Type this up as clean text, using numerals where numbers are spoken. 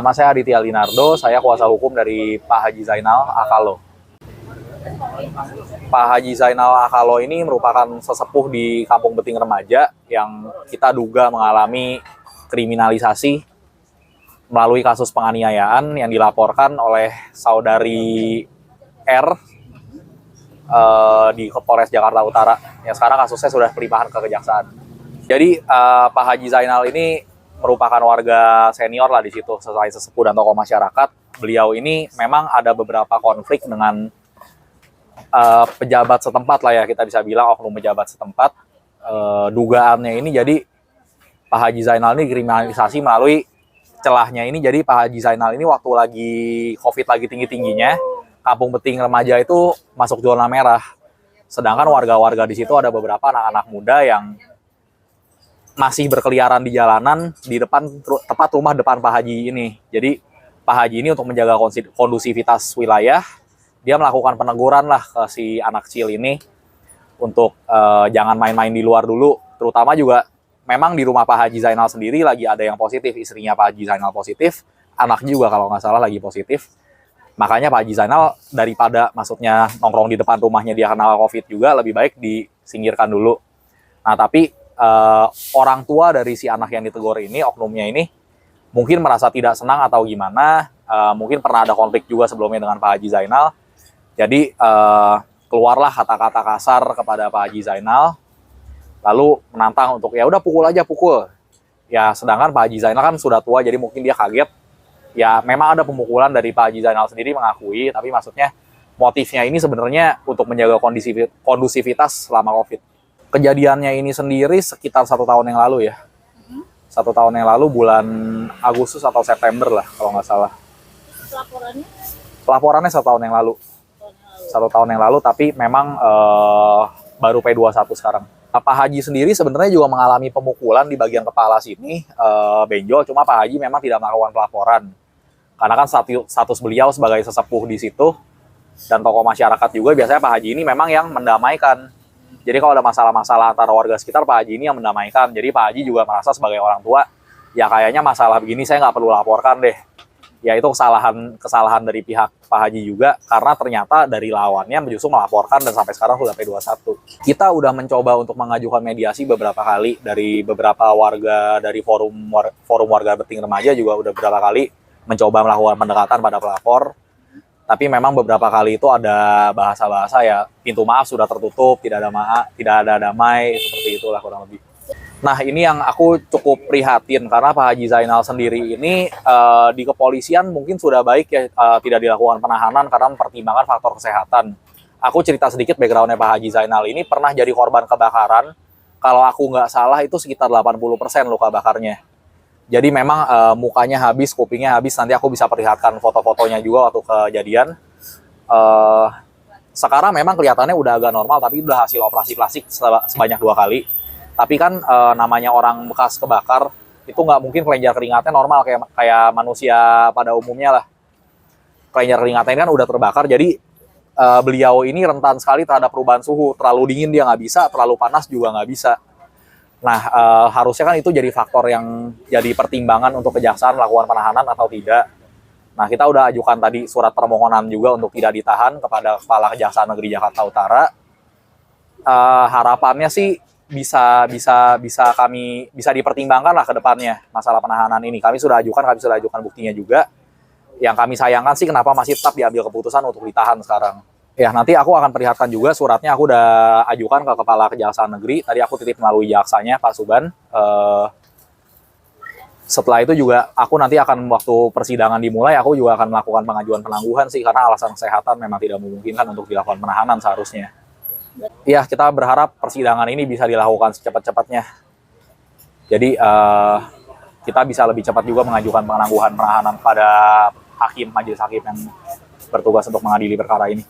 Nama saya Aditya Linardo, saya kuasa hukum dari Pak Haji Zainal Akalo. Pak Haji Zainal Akalo ini merupakan sesepuh di Kampung Beting Remaja yang kita duga mengalami kriminalisasi melalui kasus penganiayaan yang dilaporkan oleh saudari R di Polres Jakarta Utara. Yang sekarang kasusnya sudah pelimpahan ke Kejaksaan. Jadi Pak Haji Zainal ini merupakan warga senior lah di situ, selain sesepuh dan tokoh masyarakat. Beliau ini memang ada beberapa konflik dengan pejabat setempat lah ya, kita bisa bilang oknum pejabat setempat. Dugaannya ini jadi Pak Haji Zainal ini kriminalisasi melalui celahnya ini. Jadi Pak Haji Zainal ini waktu lagi COVID lagi tinggi-tingginya, Kampung Beting Remaja itu masuk zona merah. Sedangkan warga-warga di situ ada beberapa anak-anak muda yang masih berkeliaran di jalanan di depan tepat rumah depan Pak Haji ini. Jadi Pak Haji ini untuk menjaga kondusivitas wilayah, dia melakukan peneguran lah ke si anak kecil ini untuk jangan main-main di luar dulu. Terutama juga memang di rumah Pak Haji Zainal sendiri lagi ada yang positif, istrinya Pak Haji Zainal positif, anaknya juga kalau nggak salah lagi positif. Makanya Pak Haji Zainal daripada maksudnya nongkrong di depan rumahnya dia kena COVID juga, lebih baik disingkirkan dulu. Nah tapi orang tua dari si anak yang ditegur ini, oknumnya ini, mungkin merasa tidak senang atau gimana, mungkin pernah ada konflik juga sebelumnya dengan Pak Haji Zainal. Jadi keluarlah kata-kata kasar kepada Pak Haji Zainal, lalu menantang untuk ya udah pukul aja pukul. Ya sedangkan Pak Haji Zainal kan sudah tua, jadi mungkin dia kaget. Ya memang ada pemukulan dari Pak Haji Zainal sendiri mengakui, tapi maksudnya motifnya ini sebenarnya untuk menjaga kondusivitas selama COVID. Kejadiannya ini sendiri sekitar 1 tahun yang lalu ya. 1 tahun yang lalu bulan Agustus atau September lah kalau nggak salah. Laporannya? Laporannya 1 tahun yang lalu. 1 tahun yang lalu, tapi memang baru P21 sekarang. Pak Haji sendiri sebenarnya juga mengalami pemukulan di bagian kepala sini, benjol. Cuma Pak Haji memang tidak melakukan pelaporan. Karena kan status beliau sebagai sesepuh di situ dan tokoh masyarakat juga, biasanya Pak Haji ini memang yang mendamaikan. Jadi kalau ada masalah-masalah antara warga sekitar, Pak Haji ini yang mendamaikan. Jadi Pak Haji juga merasa sebagai orang tua, ya kayaknya masalah begini saya nggak perlu laporkan deh. Ya itu kesalahan dari pihak Pak Haji juga, karena ternyata dari lawannya justru melaporkan dan sampai sekarang sudah P21. Kita udah mencoba untuk mengajukan mediasi beberapa kali dari beberapa warga dari forum warga Beting Remaja juga udah beberapa kali mencoba melakukan pendekatan pada pelapor. Tapi memang beberapa kali itu ada bahasa-bahasa ya, pintu maaf sudah tertutup, tidak ada damai, seperti itulah kurang lebih. Nah ini yang aku cukup prihatin, karena Pak Haji Zainal sendiri ini di kepolisian mungkin sudah baik ya, tidak dilakukan penahanan karena mempertimbangkan faktor kesehatan. Aku cerita sedikit backgroundnya Pak Haji Zainal ini pernah jadi korban kebakaran, kalau aku nggak salah itu sekitar 80% luka bakarnya. Jadi memang mukanya habis, kupingnya habis. Nanti aku bisa perlihatkan foto-fotonya juga waktu kejadian. Sekarang memang kelihatannya udah agak normal, tapi udah hasil operasi plastik sebanyak 2 kali. Tapi kan namanya orang bekas kebakar, itu nggak mungkin kelenjar keringatnya normal kayak manusia pada umumnya lah. Kelenjar keringatnya kan udah terbakar, jadi beliau ini rentan sekali terhadap perubahan suhu. Terlalu dingin dia nggak bisa, terlalu panas juga nggak bisa. Nah, harusnya kan itu jadi faktor yang jadi pertimbangan untuk kejaksaan melakukan penahanan atau tidak. Nah, kita udah ajukan tadi surat permohonan juga untuk tidak ditahan kepada Kepala Kejaksaan Negeri Jakarta Utara. Harapannya sih bisa dipertimbangkan lah ke depannya masalah penahanan ini. Kami sudah ajukan buktinya juga. Yang kami sayangkan sih kenapa masih tetap diambil keputusan untuk ditahan sekarang. Ya, nanti aku akan perlihatkan juga suratnya, aku udah ajukan ke Kepala Kejaksaan Negeri. Tadi aku titip melalui jaksanya, Pak Suban. Setelah itu juga aku nanti akan, waktu persidangan dimulai, aku juga akan melakukan pengajuan penangguhan sih, karena alasan kesehatan memang tidak memungkinkan untuk dilakukan penahanan seharusnya. Ya, kita berharap persidangan ini bisa dilakukan secepat-cepatnya. Jadi, kita bisa lebih cepat juga mengajukan penangguhan penahanan pada majelis hakim yang bertugas untuk mengadili perkara ini.